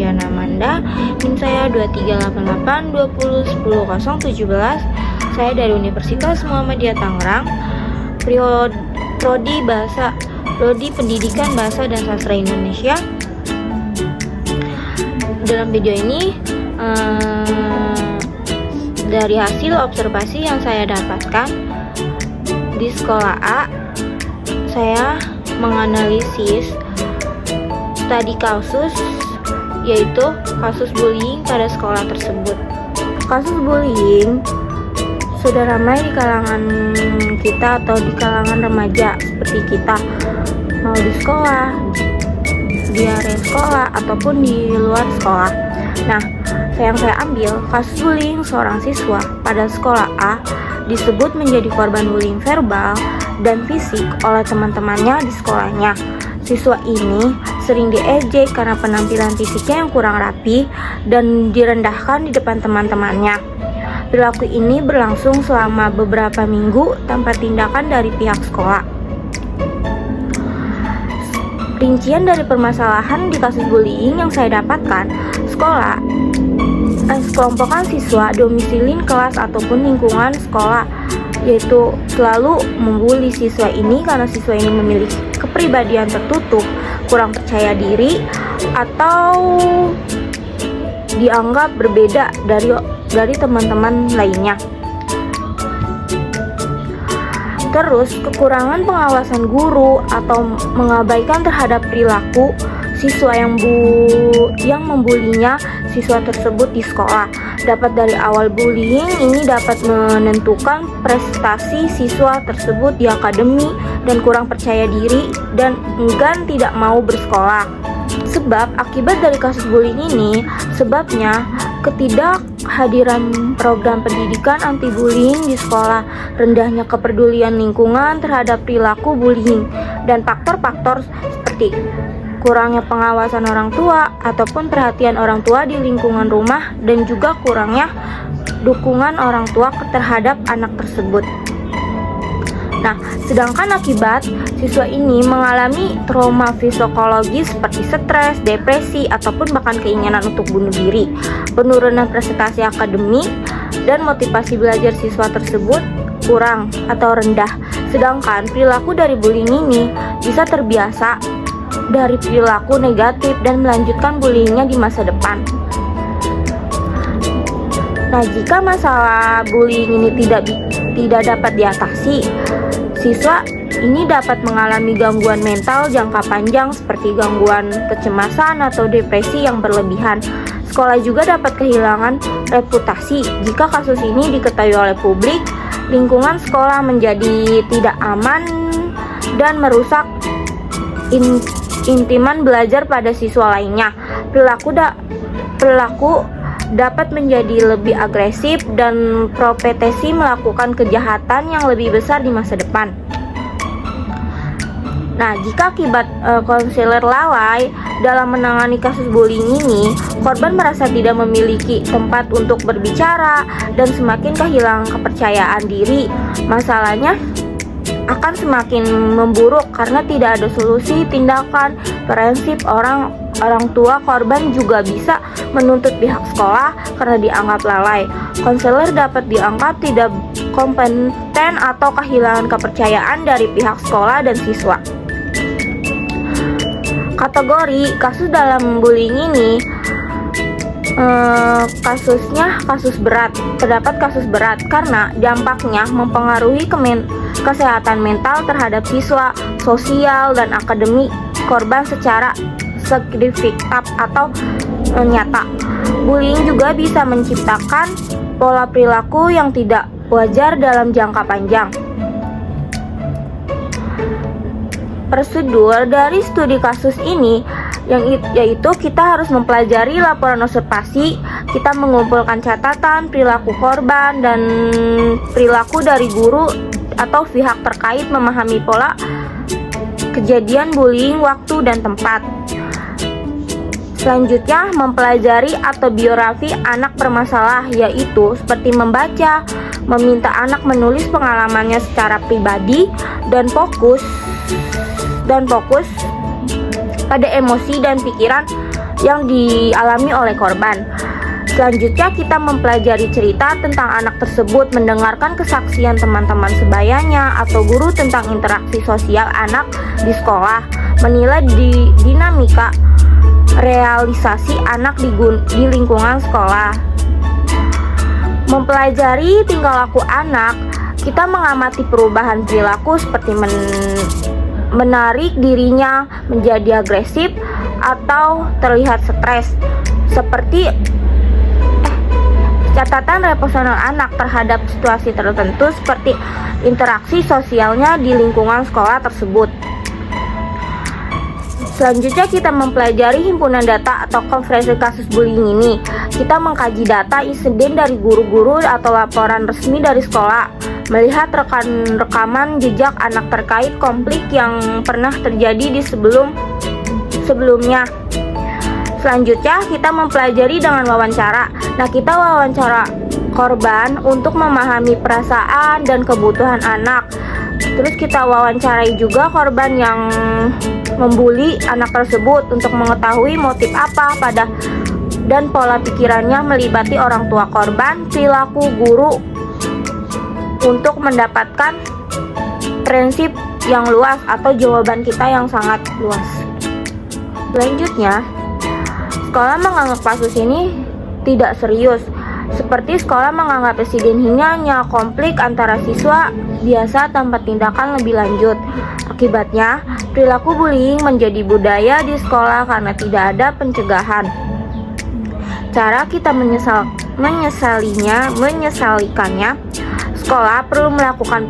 Anjana Amanda, NIM saya 2388201017. Saya dari Universitas Muhammadiyah Tangerang, Prodi Pendidikan Bahasa dan Sastra Indonesia. Dalam video ini dari hasil observasi yang saya dapatkan di sekolah A, saya menganalisis studi kasus, yaitu kasus bullying pada sekolah tersebut. Kasus bullying sudah ramai di kalangan kita atau di kalangan remaja seperti kita, mau di sekolah, di area sekolah ataupun di luar sekolah. Nah, yang saya ambil kasus bullying seorang siswa pada sekolah A disebut menjadi korban bullying verbal dan fisik oleh teman-temannya di sekolahnya. Siswa ini sering diejek karena penampilan fisiknya yang kurang rapi dan direndahkan di depan teman-temannya. Perilaku ini berlangsung selama beberapa minggu tanpa tindakan dari pihak sekolah. Rincian dari permasalahan di kasus bullying yang saya dapatkan, sekolah sekelompokan siswa domisilin kelas ataupun lingkungan sekolah, yaitu selalu membuli siswa ini karena siswa ini memiliki kepribadian tertutup, kurang percaya diri, atau dianggap berbeda dari teman-teman lainnya. Terus, kekurangan pengawasan guru atau mengabaikan terhadap perilaku siswa yang membulinya siswa tersebut di sekolah. Dapat dari awal bullying ini dapat menentukan prestasi siswa tersebut di akademi dan kurang percaya diri dan enggan tidak mau bersekolah. Sebab akibat dari kasus bullying ini, sebabnya ketidakhadiran program pendidikan anti-bullying di sekolah, rendahnya kepedulian lingkungan terhadap perilaku bullying, dan faktor-faktor seperti kurangnya pengawasan orang tua ataupun perhatian orang tua di lingkungan rumah, dan juga kurangnya dukungan orang tua terhadap anak tersebut. Nah, sedangkan akibat siswa ini mengalami trauma psikologis seperti stres, depresi, ataupun bahkan keinginan untuk bunuh diri, penurunan prestasi akademik, dan motivasi belajar siswa tersebut kurang atau rendah. Sedangkan perilaku dari bullying ini bisa terbiasa dari perilaku negatif dan melanjutkan bullyingnya di masa depan. Nah, jika masalah bullying ini tidak dapat diatasi, siswa ini dapat mengalami gangguan mental jangka panjang seperti gangguan kecemasan atau depresi yang berlebihan. Sekolah juga dapat kehilangan reputasi jika kasus ini diketahui oleh publik. Lingkungan sekolah menjadi tidak aman dan merusak intiman belajar pada siswa lainnya. Perilaku dapat menjadi lebih agresif dan berpotensi melakukan kejahatan yang lebih besar di masa depan. Nah, jika akibat konselor lalai dalam menangani kasus bullying ini, korban merasa tidak memiliki tempat untuk berbicara dan semakin kehilangan kepercayaan diri. Masalahnya akan semakin memburuk karena tidak ada solusi tindakan preventif. Orang tua korban juga bisa menuntut pihak sekolah karena dianggap lalai. Konselor dapat dianggap tidak kompeten atau kehilangan kepercayaan dari pihak sekolah dan siswa. Kategori kasus dalam bullying ini kasus berat. Terdapat kasus berat karena dampaknya mempengaruhi kesehatan mental terhadap siswa, sosial, dan akademik korban secara signifikan atau nyata. Bullying juga bisa menciptakan pola perilaku yang tidak wajar dalam jangka panjang. Prosedur dari studi kasus ini yaitu kita harus mempelajari laporan observasi, kita mengumpulkan catatan perilaku korban dan perilaku dari guru atau pihak terkait, memahami pola kejadian bullying, waktu dan tempat. Selanjutnya, mempelajari autobiografi anak bermasalah, yaitu seperti membaca, meminta anak menulis pengalamannya secara pribadi dan fokus pada emosi dan pikiran yang dialami oleh korban. Selanjutnya kita mempelajari cerita tentang anak tersebut, mendengarkan kesaksian teman-teman sebayanya atau guru tentang interaksi sosial anak di sekolah, menilai dinamika realisasi anak di lingkungan sekolah. Mempelajari tingkah laku anak, kita mengamati perubahan perilaku seperti menarik dirinya menjadi agresif atau terlihat stres, seperti catatan personal anak terhadap situasi tertentu seperti interaksi sosialnya di lingkungan sekolah tersebut. Selanjutnya kita mempelajari himpunan data atau konferensi kasus bullying ini. Kita mengkaji data insiden dari guru-guru atau laporan resmi dari sekolah, melihat rekaman jejak anak terkait konflik yang pernah terjadi di sebelumnya. Selanjutnya kita mempelajari dengan wawancara. Nah, kita wawancara korban untuk memahami perasaan dan kebutuhan anak. Terus kita wawancarai juga korban yang membuli anak tersebut untuk mengetahui motif apa dan pola pikirannya melibatkan orang tua korban, perilaku guru untuk mendapatkan prinsip yang luas atau jawaban kita yang sangat luas. Selanjutnya, sekolah menganggap kasus ini tidak serius. Seperti sekolah menganggap insiden ini hanya konflik antara siswa biasa tanpa tindakan lebih lanjut. Akibatnya, perilaku bullying menjadi budaya di sekolah karena tidak ada pencegahan. Cara kita menyesalikannya, sekolah perlu melakukan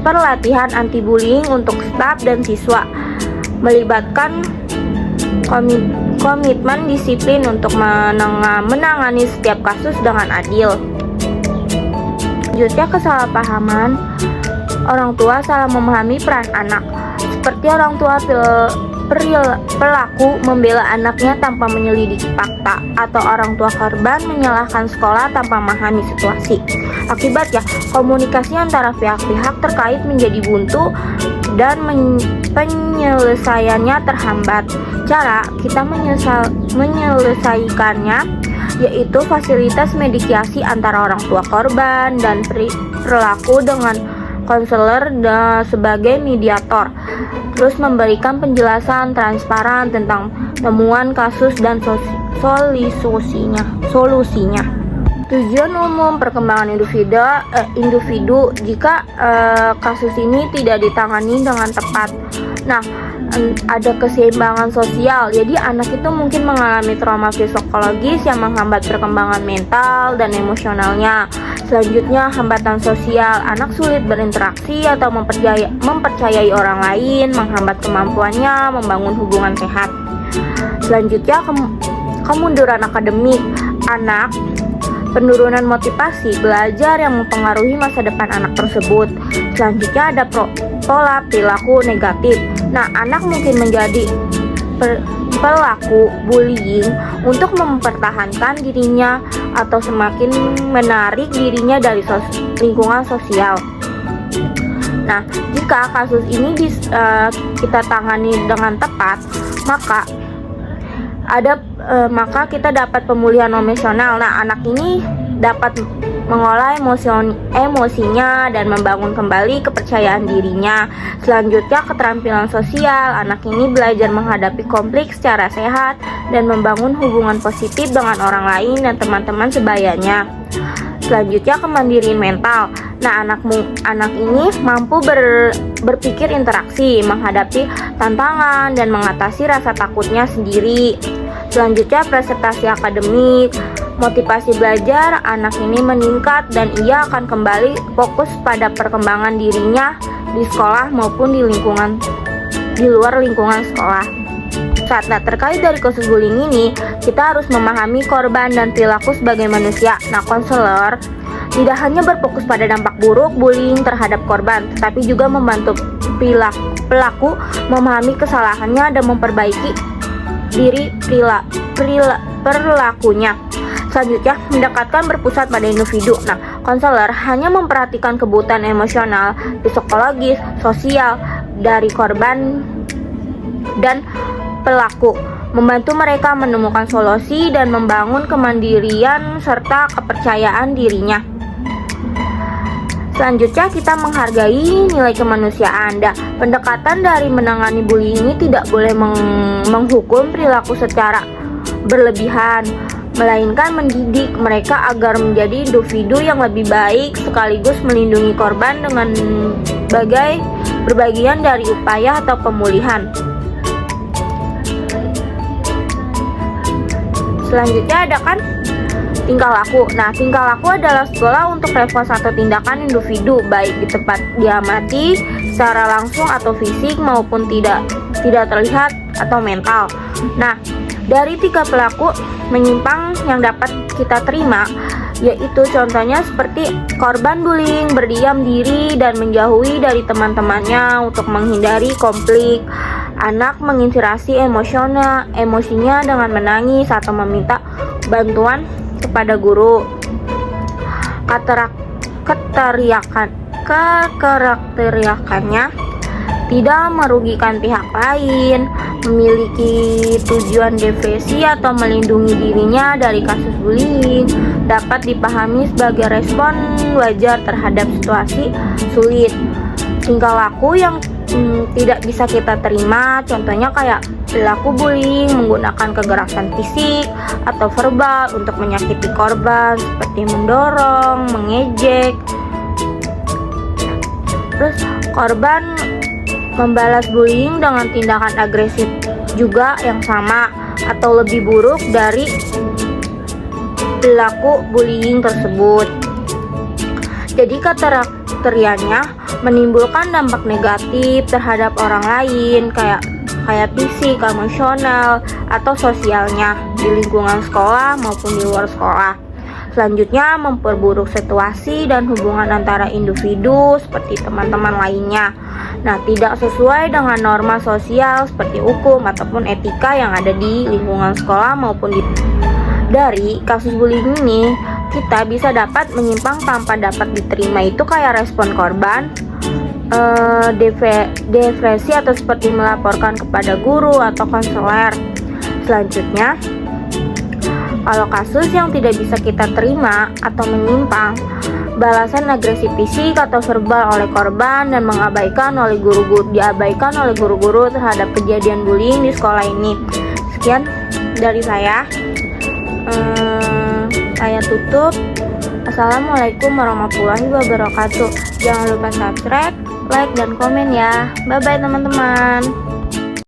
pelatihan anti bullying untuk staf dan siswa, melibatkan komitmen disiplin untuk menangani setiap kasus dengan adil. Selanjutnya, kesalahpahaman. Orang tua salah memahami peran anak. Seperti orang tua pelaku membela anaknya tanpa menyelidiki fakta, atau orang tua korban menyalahkan sekolah tanpa memahami situasi. Akibatnya, komunikasi antara pihak-pihak terkait menjadi buntu dan penyelesaiannya terhambat. Cara kita menyelesaikannya yaitu fasilitas mediasi antara orang tua korban dan pelaku dengan konselor sebagai mediator. Terus memberikan penjelasan transparan tentang temuan kasus dan solusinya. Tujuan umum perkembangan individu jika kasus ini tidak ditangani dengan tepat. Nah, ada keseimbangan sosial. Jadi anak itu mungkin mengalami trauma psikologis yang menghambat perkembangan mental dan emosionalnya. Selanjutnya, hambatan sosial. Anak sulit berinteraksi atau mempercayai orang lain, menghambat kemampuannya membangun hubungan sehat. Selanjutnya, kemunduran akademik. Anak penurunan motivasi belajar yang mempengaruhi masa depan anak tersebut. Selanjutnya ada pola perilaku negatif. Nah, anak mungkin menjadi pelaku bullying untuk mempertahankan dirinya atau semakin menarik dirinya dari lingkungan sosial. Nah, jika kasus ini kita tangani dengan tepat, maka kita dapat pemulihan emosional. Nah, anak ini dapat mengolah emosinya dan membangun kembali kepercayaan dirinya. Selanjutnya, keterampilan sosial. Anak ini belajar menghadapi konflik secara sehat dan membangun hubungan positif dengan orang lain dan teman-teman sebayanya. Selanjutnya, kemandirian mental. Nah, anak ini mampu berpikir interaksi, menghadapi tantangan dan mengatasi rasa takutnya sendiri. Selanjutnya, prestasi akademik. Motivasi belajar anak ini meningkat dan ia akan kembali fokus pada perkembangan dirinya di sekolah maupun di luar lingkungan sekolah. Nah, terkait dari kasus bullying ini, kita harus memahami korban dan perilaku sebagai manusia. Nah, konselor tidak hanya berfokus pada dampak buruk bullying terhadap korban, tetapi juga membantu pelaku memahami kesalahannya dan memperbaiki diri perilakunya. Selanjutnya, mendekatkan berpusat pada individu. Nah, konselor hanya memperhatikan kebutuhan emosional, psikologis, sosial dari korban dan pelaku. membantu mereka menemukan solusi dan membangun kemandirian serta kepercayaan dirinya. Selanjutnya kita menghargai nilai kemanusiaan. Pendekatan dari menangani bullying ini tidak boleh menghukum perilaku secara berlebihan, melainkan mendidik mereka agar menjadi individu yang lebih baik sekaligus melindungi korban dengan berbagian dari upaya atau pemulihan. Selanjutnya ada kan tingkah laku. Nah, tingkah laku adalah sekolah untuk respons atau tindakan individu baik di tempat diamati secara langsung atau fisik maupun tidak terlihat atau mental. Nah, dari 3 pelaku menyimpang yang dapat kita terima, yaitu contohnya seperti korban bullying berdiam diri dan menjauhi dari teman-temannya untuk menghindari konflik. Anak menginspirasi emosinya dengan menangis atau meminta bantuan kepada guru. Keteryakannya tidak merugikan pihak lain, memiliki tujuan defensi atau melindungi dirinya dari kasus bullying, dapat dipahami sebagai respon wajar terhadap situasi sulit. Tingkah laku yang tidak bisa kita terima, contohnya kayak perilaku bullying menggunakan kekerasan fisik atau verbal untuk menyakiti korban seperti mendorong, mengejek. Terus korban membalas bullying dengan tindakan agresif juga yang sama atau lebih buruk dari perilaku bullying tersebut. Jadi kriterianya menimbulkan dampak negatif terhadap orang lain kayak fisik, emosional, atau sosialnya di lingkungan sekolah maupun di luar sekolah. Selanjutnya memperburuk situasi dan hubungan antara individu seperti teman-teman lainnya. Nah, tidak sesuai dengan norma sosial seperti hukum ataupun etika yang ada di lingkungan sekolah maupun dari kasus bullying ini kita bisa dapat menyimpang tanpa dapat diterima itu kayak respon korban, depresi atau seperti melaporkan kepada guru atau konselor. Selanjutnya, kalau kasus yang tidak bisa kita terima atau menyimpang, balasan agresif fisik atau verbal oleh korban dan diabaikan oleh guru-guru terhadap kejadian bullying di sekolah ini. Sekian dari saya. Saya tutup. Assalamualaikum warahmatullahi wabarakatuh. Jangan lupa subscribe, like, dan komen ya. Bye bye teman-teman.